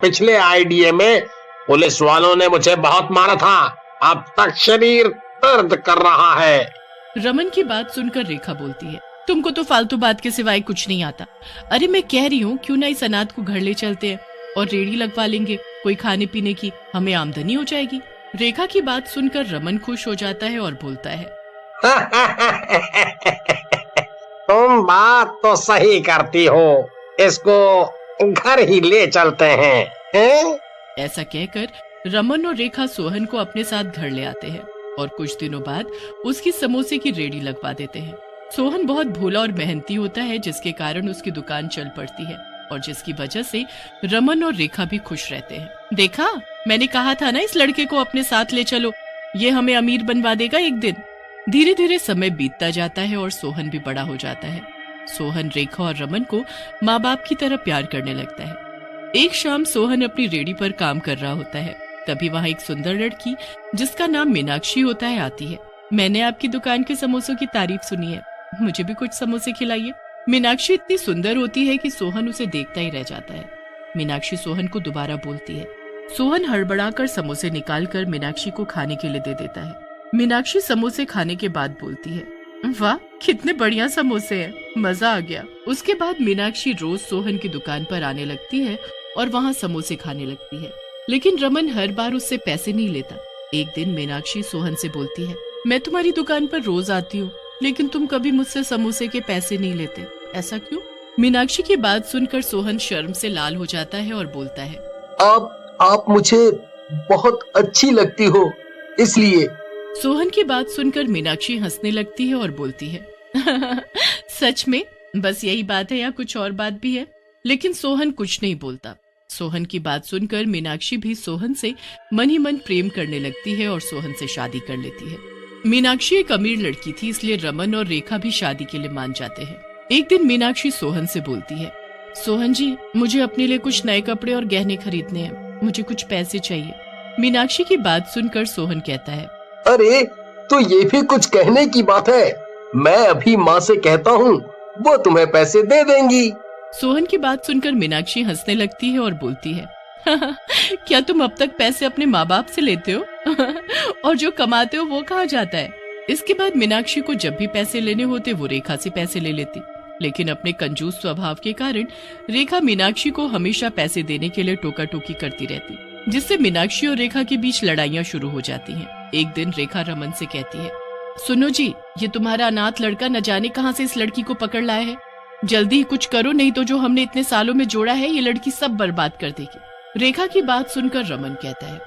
पिछले आईडीए में पुलिस वालों ने मुझे बहुत मारा था, अब तक शरीर दर्द कर रहा है। रमन की बात सुनकर रेखा बोलती है, तुमको तो फालतू बात के सिवाय कुछ नहीं आता। अरे मैं कह रही हूँ क्यों ना इस अनाथ को घर ले चलते हैं और रेड़ी लगवा लेंगे, कोई खाने पीने की हमें आमदनी हो जाएगी। रेखा की बात सुनकर रमन खुश हो जाता है और बोलता है तुम बात तो सही करती हो, इसको घर ही ले चलते हैं? ऐसा कहकर रमन और रेखा सोहन को अपने साथ घर ले आते हैं और कुछ दिनों बाद उसकी समोसे की रेड़ी लगवा देते हैं। सोहन बहुत भोला और मेहनती होता है, जिसके कारण उसकी दुकान चल पड़ती है और जिसकी वजह से रमन और रेखा भी खुश रहते हैं। देखा, मैंने कहा था ना इस लड़के को अपने साथ ले चलो, ये हमें अमीर बनवा देगा एक दिन। धीरे धीरे समय बीतता जाता है और सोहन भी बड़ा हो जाता है। सोहन रेखा और रमन को माँ बाप की तरह प्यार करने लगता है। एक शाम सोहन अपनी रेड़ी पर काम कर रहा होता है, तभी वहाँ एक सुंदर लड़की जिसका नाम मीनाक्षी होता है आती है। मैंने आपकी दुकान के समोसों की तारीफ सुनी है, मुझे भी कुछ समोसे खिलाइए। मीनाक्षी इतनी सुंदर होती है कि सोहन उसे देखता ही रह जाता है। मीनाक्षी सोहन को दोबारा बोलती है। सोहन हड़बड़ाकर समोसे निकालकर मीनाक्षी को खाने के लिए दे देता है। मीनाक्षी समोसे खाने के बाद बोलती है, वाह कितने बढ़िया समोसे हैं, मजा आ गया। उसके बाद मीनाक्षी रोज सोहन की दुकान पर आने लगती है और वहाँ समोसे खाने लगती है, लेकिन रमन हर बार उससे पैसे नहीं लेता। एक दिन मीनाक्षी सोहन से बोलती है, मैं तुम्हारी दुकान पर रोज आती हूँ, लेकिन तुम कभी मुझसे समोसे के पैसे नहीं लेते, ऐसा क्यों? मीनाक्षी की बात सुनकर सोहन शर्म से लाल हो जाता है और बोलता है, आप मुझे बहुत अच्छी लगती हो, इसलिए। सोहन की बात सुनकर मीनाक्षी हंसने लगती है और बोलती है, सच में? बस यही बात है या कुछ और बात भी है? लेकिन सोहन कुछ नहीं बोलता। सोहन की बात सुनकर मीनाक्षी भी सोहन से मन ही मन प्रेम करने लगती है और सोहन से शादी कर लेती है। मीनाक्षी एक अमीर लड़की थी, इसलिए रमन और रेखा भी शादी के लिए मान जाते हैं। एक दिन मीनाक्षी सोहन से बोलती है, सोहन जी मुझे अपने लिए कुछ नए कपड़े और गहने खरीदने हैं, मुझे कुछ पैसे चाहिए। मीनाक्षी की बात सुनकर सोहन कहता है, अरे तो ये भी कुछ कहने की बात है, मैं अभी माँ से कहता हूँ, वो तुम्हें पैसे दे देंगी। सोहन की बात सुनकर मीनाक्षी हंसने लगती है और बोलती है, क्या तुम अब तक पैसे अपने माँ बाप से लेते हो? और जो कमाते हो वो कहाँ जाता है? इसके बाद मीनाक्षी को जब भी पैसे लेने होते वो रेखा से पैसे ले लेती, लेकिन अपने कंजूस स्वभाव के कारण रेखा मीनाक्षी को हमेशा पैसे देने के लिए टोका टोकी करती रहती, जिससे मीनाक्षी और रेखा के बीच लड़ाइयाँ शुरू हो जाती हैं। एक दिन रेखा रमन से कहती है, सुनो जी, ये तुम्हारा अनाथ लड़का न जाने कहाँ से इस लड़की को पकड़ लाया है, जल्दी ही कुछ करो, नहीं तो जो हमने इतने सालों में जोड़ा है ये लड़की सब बर्बाद कर देगी। रेखा की बात सुनकर रमन कहता है,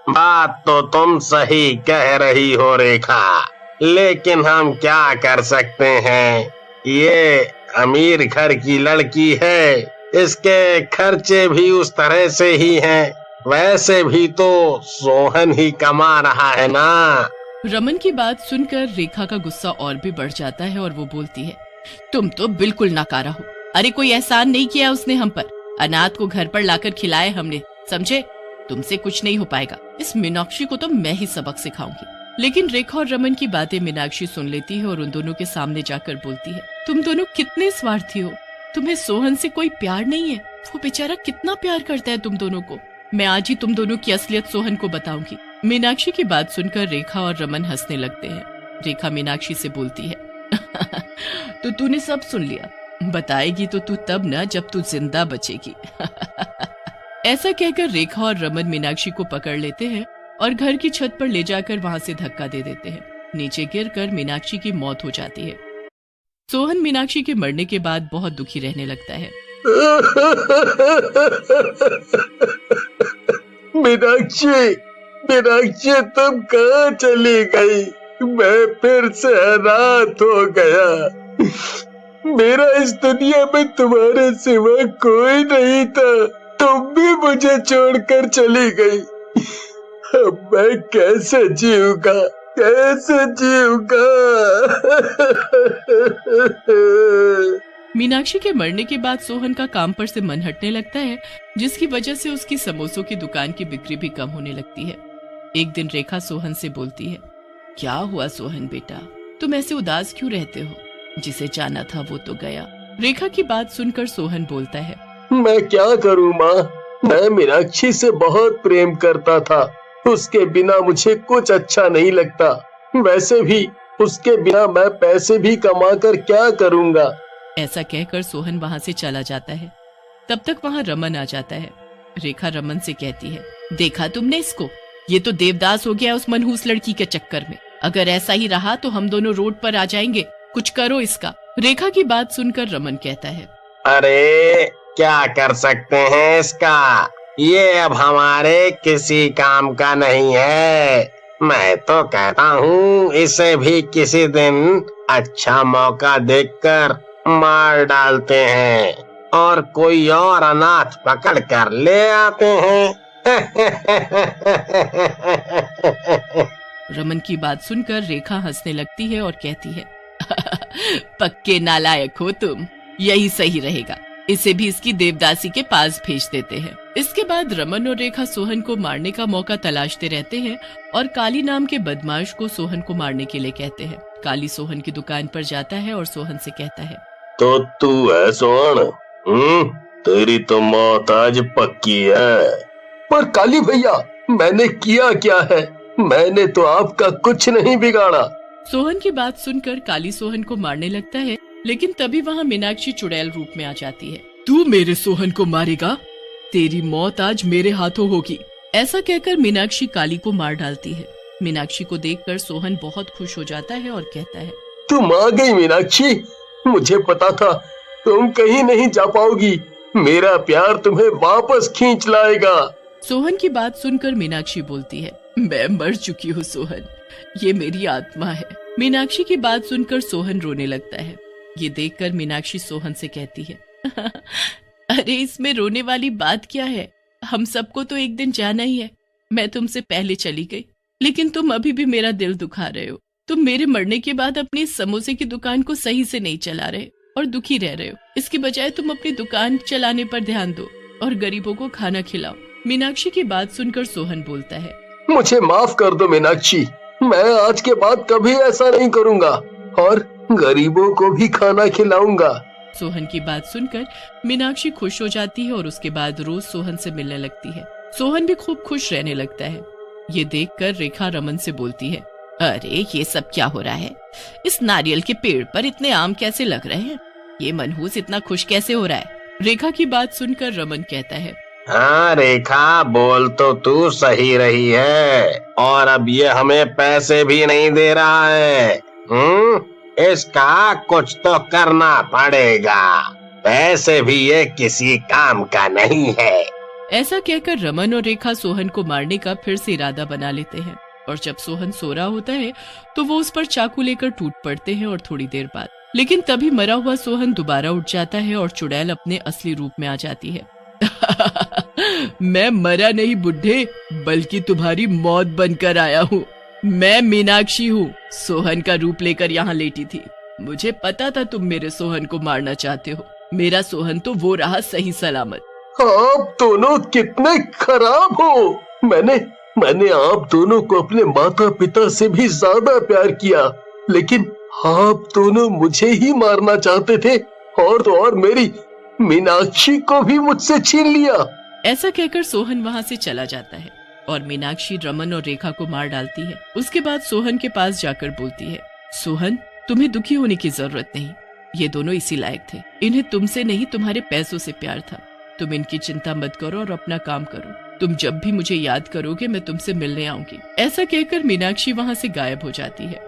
बात तो तुम सही कह रही हो रेखा, लेकिन हम क्या कर सकते हैं, ये अमीर घर की लड़की है, इसके खर्चे भी उस तरह से ही हैं, वैसे भी तो सोहन ही कमा रहा है ना। रमन की बात सुनकर रेखा का गुस्सा और भी बढ़ जाता है और वो बोलती है, तुम तो बिल्कुल नाकारा हो, अरे कोई एहसान नहीं किया उसने हम पर, अनाथ को घर पर लाकर खिलाए हमने, समझे? तुमसे कुछ नहीं हो पाएगा, इस मीनाक्षी को तो मैं ही सबक सिखाऊंगी। लेकिन रेखा और रमन की बातें मीनाक्षी सुन लेती है और उन दोनों के सामने जाकर बोलती है, तुम दोनों कितने स्वार्थी हो, तुम्हें सोहन से कोई प्यार नहीं है, वो बेचारा कितना प्यार करता है तुम दोनों को, मैं आज ही तुम दोनों की असलियत सोहन को बताऊंगी। मीनाक्षी की बात सुनकर रेखा और रमन हंसने लगते हैं। रेखा मीनाक्षी से बोलती है, तो तूने सब सुन लिया, बताएगी तो तू तब ना जब तू जिंदा बचेगी। ऐसा कहकर रेखा और रमन मीनाक्षी को पकड़ लेते हैं और घर की छत पर ले जाकर वहां से धक्का दे देते हैं। नीचे गिरकर मीनाक्षी की मौत हो जाती है। सोहन मीनाक्षी के मरने के बाद बहुत दुखी रहने लगता है। मीनाक्षी, मीनाक्षी तुम कहाँ चली गई? मैं फिर से अनाथ हो गया। मेरा इस दुनिया में तुम्हारे सिवा कोई नहीं था, तुम भी मुझे छोड़कर चली गई। अब मैं कैसे जीऊंगा, कैसे जीऊंगा? मीनाक्षी के मरने के बाद सोहन का काम पर से मन हटने लगता है, जिसकी वजह से उसकी समोसों की दुकान की बिक्री भी कम होने लगती है। एक दिन रेखा सोहन से बोलती है, क्या हुआ सोहन बेटा, तुम ऐसे उदास क्यों रहते हो? जिसे जाना था वो तो गया। रेखा की बात सुनकर सोहन बोलता है, मैं क्या करूं माँ, मैं मीनाक्षी से बहुत प्रेम करता था। उसके बिना मुझे कुछ अच्छा नहीं लगता। वैसे भी उसके बिना मैं पैसे भी कमा कर क्या करूंगा। ऐसा कहकर सोहन वहाँ से चला जाता है। तब तक वहाँ रमन आ जाता है। रेखा रमन से कहती है, देखा तुमने इसको, ये तो देवदास हो गया उस मनहूस लड़की के चक्कर में। अगर ऐसा ही रहा तो हम दोनों रोड पर आ जाएंगे, कुछ करो इसका। रेखा की बात सुनकर रमन कहता है, अरे क्या कर सकते हैं इसका, ये अब हमारे किसी काम का नहीं है। मैं तो कहता हूँ इसे भी किसी दिन अच्छा मौका देखकर मार डालते हैं और कोई और अनाथ पकड़ कर ले आते हैं। रमन की बात सुनकर रेखा हंसने लगती है और कहती है, पक्के नालायक हो तुम, यही सही रहेगा। इसे भी इसकी देवदासी के पास भेज देते हैं। इसके बाद रमन और रेखा सोहन को मारने का मौका तलाशते रहते हैं और काली नाम के बदमाश को सोहन को मारने के लिए कहते हैं। काली सोहन की दुकान पर जाता है और सोहन से कहता है, तो तू है सोहन? तेरी तो मौत आज पक्की है। पर काली भैया, मैंने किया क्या है? मैंने तो आपका कुछ नहीं बिगाड़ा। सोहन की बात सुनकर काली सोहन को मारने लगता है, लेकिन तभी वहाँ मीनाक्षी चुड़ैल रूप में आ जाती है। तू मेरे सोहन को मारेगा? तेरी मौत आज मेरे हाथों होगी। ऐसा कहकर मीनाक्षी काली को मार डालती है। मीनाक्षी को देखकर सोहन बहुत खुश हो जाता है और कहता है, तुम आ गई मीनाक्षी, मुझे पता था तुम कहीं नहीं जा पाओगी। मेरा प्यार तुम्हें वापस खींच लाएगा। सोहन की बात सुनकर मीनाक्षी बोलती है, मैं मर चुकी हूँ सोहन, ये मेरी आत्मा है। मीनाक्षी की बात सुनकर सोहन रोने लगता है। ये देखकर मीनाक्षी सोहन से कहती है, अरे इसमें रोने वाली बात क्या है? हम सबको तो एक दिन जाना ही है। मैं तुमसे पहले चली गई, लेकिन तुम अभी भी मेरा दिल दुखा रहे हो। तुम मेरे मरने के बाद अपनी समोसे की दुकान को सही से नहीं चला रहे और दुखी रह रहे हो। इसकी बजाय तुम अपनी दुकान चलाने पर ध्यान दो और गरीबों को खाना खिलाओ। मीनाक्षी की बात सुनकर सोहन बोलता है, मुझे माफ कर दो मीनाक्षी, मैं आज के बाद कभी ऐसा नहीं करूँगा और गरीबों को भी खाना खिलाऊंगा। सोहन की बात सुनकर मीनाक्षी खुश हो जाती है और उसके बाद रोज सोहन से मिलने लगती है। सोहन भी खूब खुश रहने लगता है। ये देखकर रेखा रमन से बोलती है, अरे ये सब क्या हो रहा है? इस नारियल के पेड़ पर इतने आम कैसे लग रहे हैं? ये मनहूस इतना खुश कैसे हो रहा है? रेखा की बात सुनकर रमन कहता है, हाँ रेखा, बोल तो तू सही रही है और अब ये हमें पैसे भी नहीं दे रहा है। इसका कुछ तो करना पड़ेगा, पैसे भी ये किसी काम का नहीं है। ऐसा कहकर रमन और रेखा सोहन को मारने का फिर से इरादा बना लेते हैं और जब सोहन सो रहा होता है तो वो उस पर चाकू लेकर टूट पड़ते हैं और थोड़ी देर बाद लेकिन तभी मरा हुआ सोहन दोबारा उठ जाता है और चुड़ैल अपने असली रूप में आ जाती है। मैं मरा नहीं बुड्ढे, बल्कि तुम्हारी मौत बनकर आया हूँ। मैं मीनाक्षी हूँ, सोहन का रूप लेकर यहाँ लेटी थी। मुझे पता था तुम मेरे सोहन को मारना चाहते हो। मेरा सोहन तो वो रहा सही सलामत। आप दोनों कितने खराब हो। मैंने आप दोनों को अपने माता पिता से भी ज्यादा प्यार किया, लेकिन आप दोनों मुझे ही मारना चाहते थे और तो और मेरी मीनाक्षी को भी मुझसे छीन लिया। ऐसा कहकर सोहन वहाँ से चला जाता है और मीनाक्षी रमन और रेखा को मार डालती है। उसके बाद सोहन के पास जाकर बोलती है, सोहन तुम्हें दुखी होने की जरूरत नहीं, ये दोनों इसी लायक थे। इन्हें तुमसे नहीं तुम्हारे पैसों से प्यार था। तुम इनकी चिंता मत करो और अपना काम करो। तुम जब भी मुझे याद करोगे मैं तुमसे मिलने आऊंगी। ऐसा कहकर मीनाक्षी वहाँ से गायब हो जाती है।